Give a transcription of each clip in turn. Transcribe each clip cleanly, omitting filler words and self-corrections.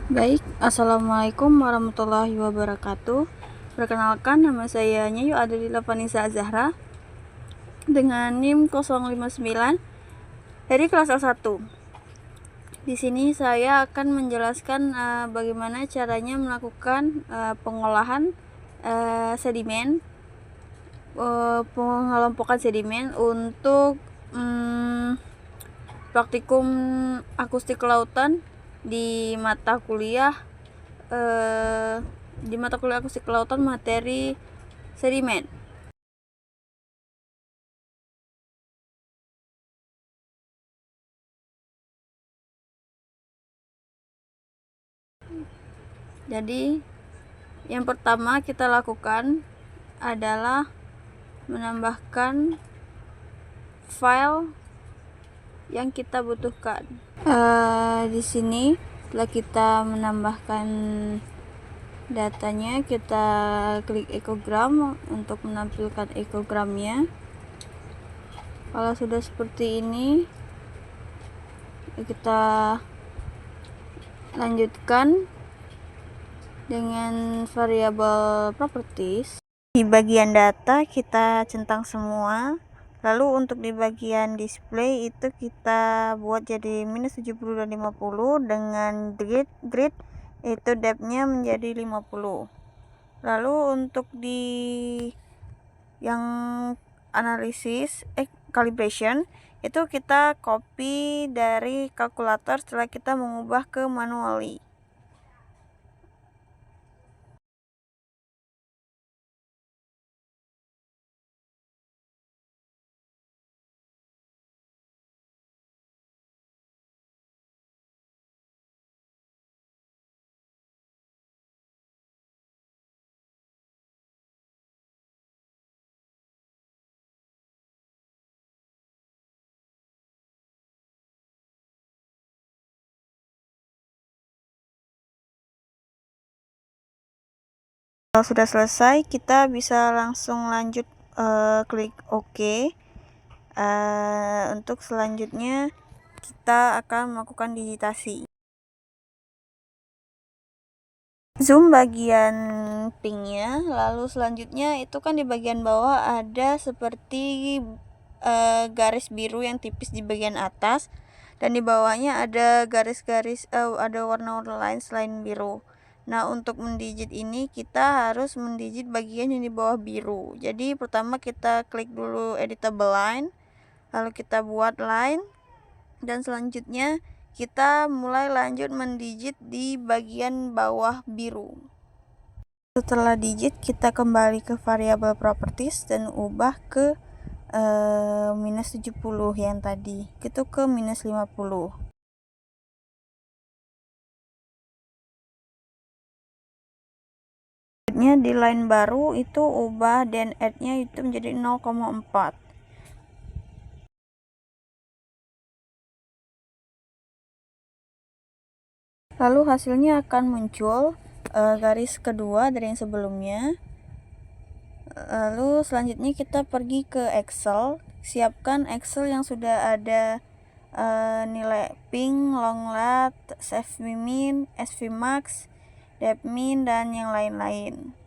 Baik, Assalamualaikum warahmatullahi wabarakatuh. Perkenalkan, nama saya Nyayu Adelila Vanisa Zahra dengan NIM 059 dari kelas A1. Di sini saya akan menjelaskan bagaimana caranya melakukan pengolahan sedimen, pengelompokan sedimen untuk praktikum akustik kelautan di mata kuliah akustik kelautan materi sedimen. Jadi yang pertama kita lakukan adalah menambahkan file yang kita butuhkan. Di sini setelah kita menambahkan datanya, kita klik ekogram untuk menampilkan ekogramnya. Kalau sudah seperti ini, kita lanjutkan dengan variabel properties. Di bagian data kita centang semua. Lalu untuk di bagian display itu kita buat jadi -70 dan 50 dengan grid itu depth-nya menjadi 50. Lalu untuk di yang analisis calibration itu kita copy dari kalkulator setelah kita mengubah ke manually. Kalau sudah selesai, kita bisa langsung lanjut klik OK. Untuk selanjutnya kita akan melakukan digitasi. Zoom bagian pinknya, lalu selanjutnya itu kan di bagian bawah ada seperti garis biru yang tipis di bagian atas, dan di bawahnya ada garis-garis ada warna-warna lain selain biru. Nah, untuk mendigit ini kita harus mendigit bagian yang di bawah biru. Jadi pertama kita klik dulu editable line, lalu kita buat line, dan selanjutnya kita mulai lanjut mendigit di bagian bawah biru. Setelah digit, kita kembali ke variabel properties dan ubah ke -70 yang tadi, itu ke -50. Di line baru itu ubah dan add-nya itu menjadi 0,4. Lalu hasilnya akan muncul garis kedua dari yang sebelumnya. Lalu selanjutnya kita pergi ke Excel, siapkan Excel yang sudah ada nilai ping, long lat, svmin, svmax, depmin, dan yang lain-lain.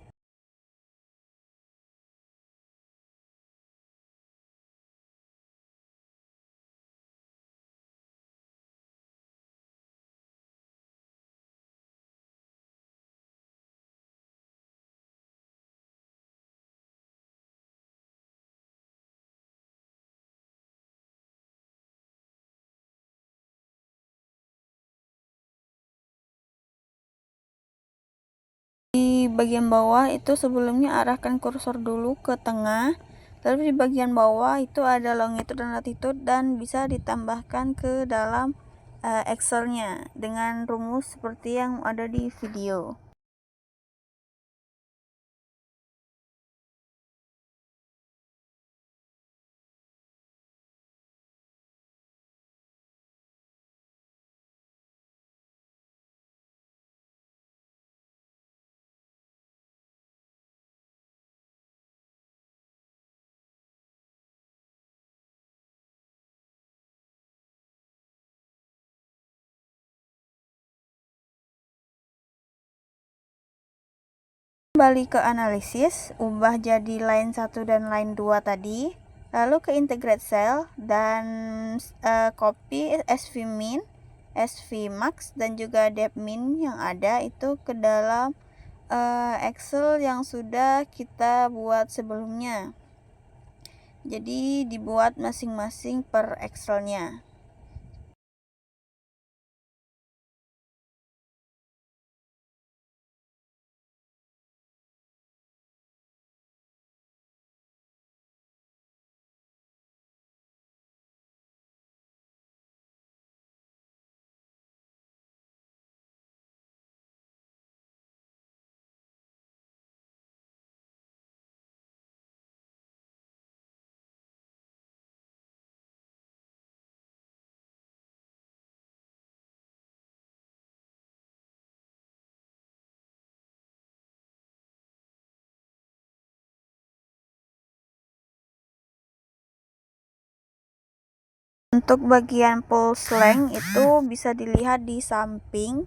Di bagian bawah itu sebelumnya arahkan kursor dulu ke tengah, lalu di bagian bawah itu ada longitude dan latitude, dan bisa ditambahkan ke dalam Excel-nya dengan rumus seperti yang ada di video. kembali ke analisis, ubah jadi line 1 dan line 2 tadi, lalu ke integrate cell dan copy SV min, SV max dan juga dep min yang ada itu ke dalam Excel yang sudah kita buat sebelumnya. Jadi dibuat masing-masing per Excelnya. Untuk bagian pulse length itu bisa dilihat di samping.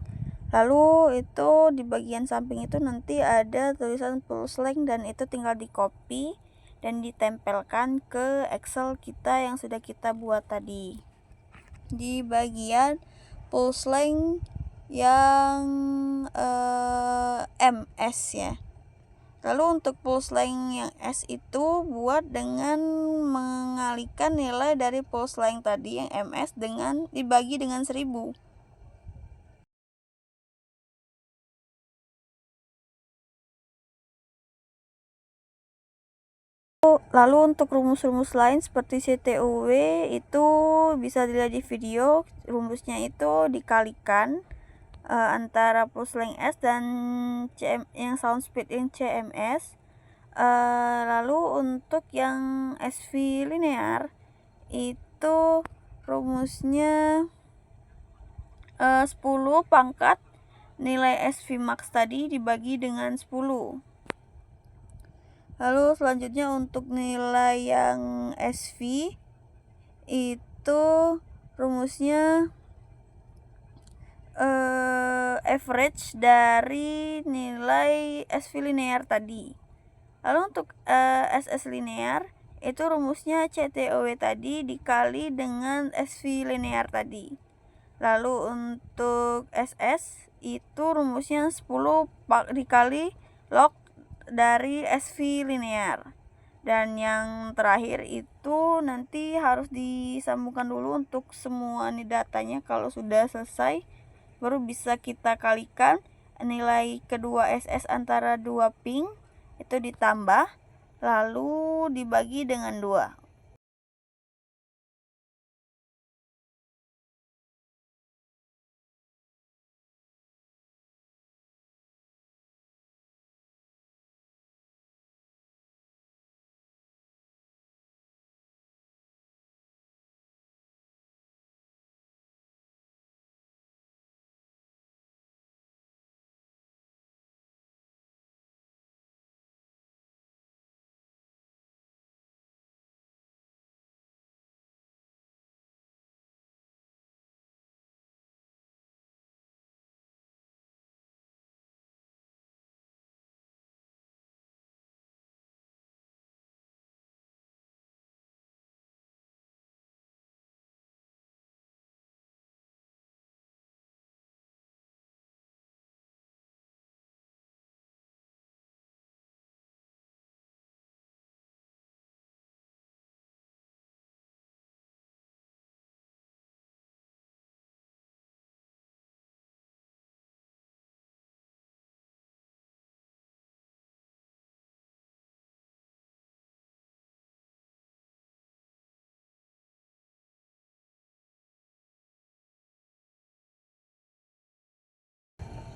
Lalu itu di bagian samping itu nanti ada tulisan pulse length dan itu tinggal di copy dan ditempelkan ke Excel kita yang sudah kita buat tadi. Di bagian pulse length yang MS ya. Lalu untuk pulse length yang S itu buat dengan mengalihkan nilai dari pulse length tadi yang MS dengan dibagi dengan 1000. Lalu untuk rumus-rumus lain seperti CTUW itu bisa dilihat di video. Rumusnya itu dikalikan antara pulse length S dan yang sound speed yang CMS. Lalu untuk yang SV linear itu rumusnya 10 pangkat nilai SV max tadi dibagi dengan 10. Lalu selanjutnya untuk nilai yang SV itu rumusnya average dari nilai SV linear tadi. Lalu untuk SS linear itu rumusnya CTOW tadi dikali dengan SV linear tadi. Lalu untuk SS itu rumusnya 10 dikali log dari SV linear. Dan yang terakhir itu nanti harus disambungkan dulu untuk semua nih datanya. Kalau sudah selesai baru bisa kita kalikan nilai kedua SS antara dua ping itu ditambah lalu dibagi dengan 2.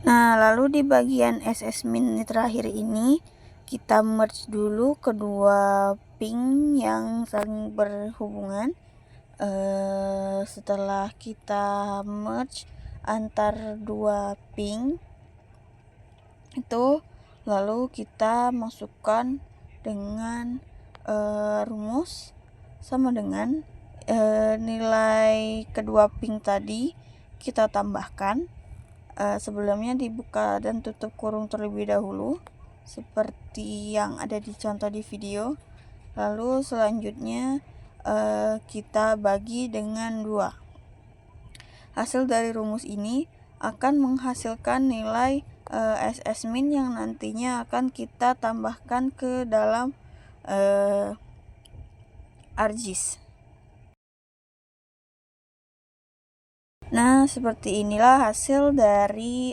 Nah, lalu di bagian SS min terakhir ini kita merge dulu kedua ping yang saling berhubungan. Setelah kita merge antar dua ping itu lalu kita masukkan dengan rumus sama dengan nilai kedua ping tadi kita tambahkan. Sebelumnya dibuka dan tutup kurung terlebih dahulu. seperti yang ada di contoh di video. Lalu selanjutnya kita bagi dengan 2. Hasil dari rumus ini akan menghasilkan nilai SS min yang nantinya akan kita tambahkan ke dalam ArcGIS. Nah, seperti inilah hasil dari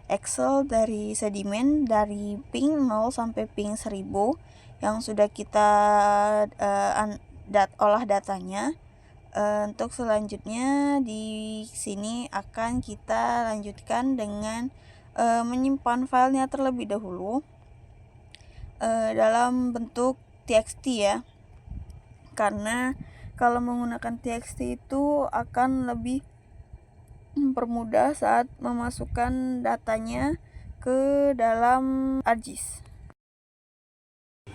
Excel dari sedimen dari ping 0 sampai ping 1000 yang sudah kita olah datanya. Untuk selanjutnya di sini akan kita lanjutkan dengan menyimpan filenya terlebih dahulu dalam bentuk txt ya, karena kalau menggunakan txt itu akan lebih mempermudah saat memasukkan datanya ke dalam ArcGIS.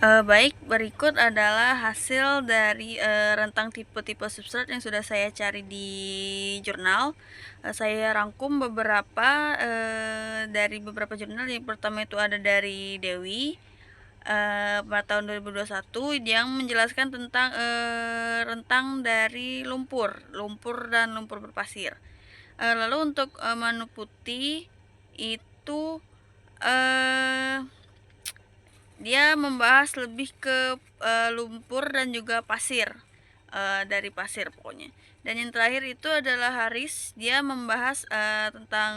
Baik, berikut adalah hasil dari rentang tipe-tipe substrat yang sudah saya cari di jurnal. Saya rangkum beberapa dari beberapa jurnal. Yang pertama itu ada dari Dewi pada tahun 2021 yang menjelaskan tentang rentang dari lumpur dan lumpur berpasir. Lalu untuk manu putih itu dia membahas lebih ke lumpur dan juga pasir, dari pasir pokoknya. Dan yang terakhir itu adalah Haris, dia membahas tentang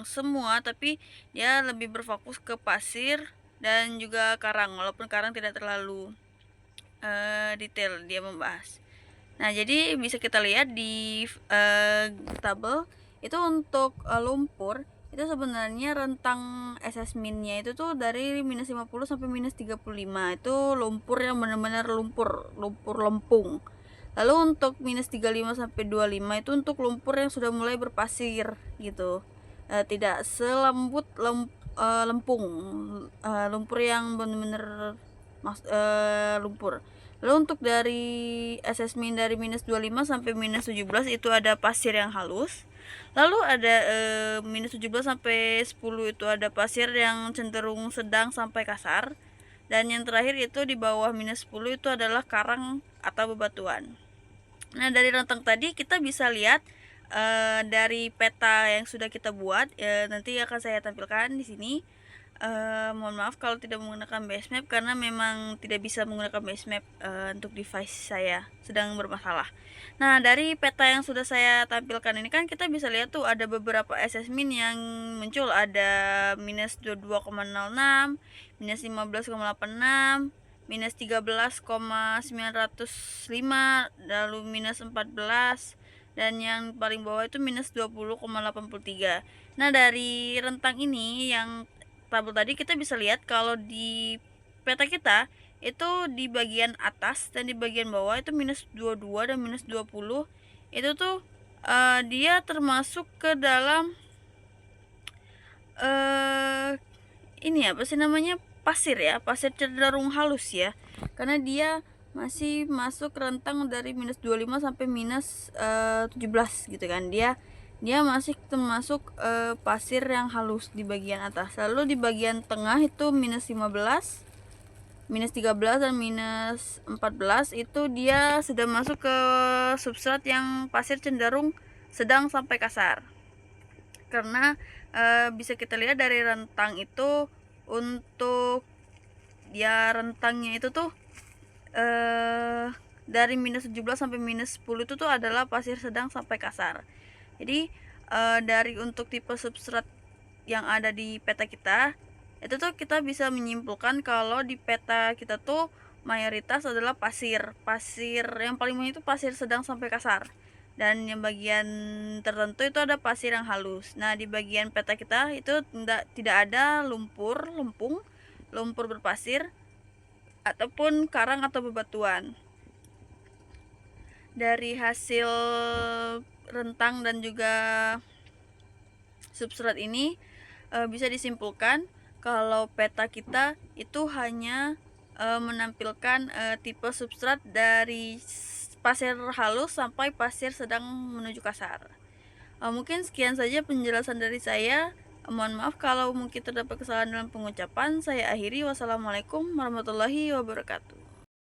semua, tapi dia lebih berfokus ke pasir dan juga karang, walaupun karang tidak terlalu detail dia membahas. Nah, jadi bisa kita lihat di tabel itu untuk lumpur itu sebenarnya rentang SS min-nya itu tuh dari minus 50 sampai minus 35. Itu lumpur yang benar-benar lumpur lempung. Lalu untuk minus 35 sampai 25 itu untuk lumpur yang sudah mulai berpasir gitu. Tidak selembut lempung, lumpur yang benar-benar lumpur. Lalu untuk dari SS min dari minus 25 sampai minus 17 itu ada pasir yang halus. Lalu ada minus 17 sampai 10 itu ada pasir yang cenderung sedang sampai kasar. Dan yang terakhir itu di bawah minus 10 itu adalah karang atau bebatuan. Nah, dari rentang tadi kita bisa lihat dari peta yang sudah kita buat, nanti akan saya tampilkan di sini. Mohon maaf kalau tidak menggunakan base map karena memang tidak bisa menggunakan base map untuk device saya sedang bermasalah. Nah, dari peta yang sudah saya tampilkan ini kan kita bisa lihat tuh ada beberapa SS min yang muncul, ada minus 22,06, minus 15,86, minus 13,905, lalu minus 14, dan yang paling bawah itu minus 20,83. Nah, dari rentang ini yang tabel tadi kita bisa lihat kalau di peta kita itu di bagian atas dan di bagian bawah itu minus 22 dan minus 20 itu tuh dia termasuk ke dalam ini apa sih namanya, pasir ya, pasir cenderung halus ya, karena dia masih masuk rentang dari minus 25 sampai minus 17 gitu kan. Dia masih termasuk pasir yang halus di bagian atas. Lalu di bagian tengah itu minus 15, minus 13 dan minus 14 itu dia sudah masuk ke substrat yang pasir cenderung sedang sampai kasar. Karena bisa kita lihat dari rentang itu, untuk ya rentangnya itu tuh dari minus 17 sampai minus 10 itu tuh adalah pasir sedang sampai kasar. Jadi dari untuk tipe substrat yang ada di peta kita itu tuh kita bisa menyimpulkan kalau di peta kita tuh mayoritas adalah pasir yang paling banyak itu pasir sedang sampai kasar, dan yang bagian tertentu itu ada pasir yang halus. Nah, di bagian peta kita itu tidak ada lumpur lempung, lumpur berpasir, ataupun karang atau bebatuan. Dari hasil rentang dan juga substrat ini bisa disimpulkan kalau peta kita itu hanya menampilkan tipe substrat dari pasir halus sampai pasir sedang menuju kasar. Mungkin sekian saja penjelasan dari saya. Mohon maaf kalau mungkin terdapat kesalahan dalam pengucapan. Saya akhiri. Wassalamualaikum warahmatullahi wabarakatuh.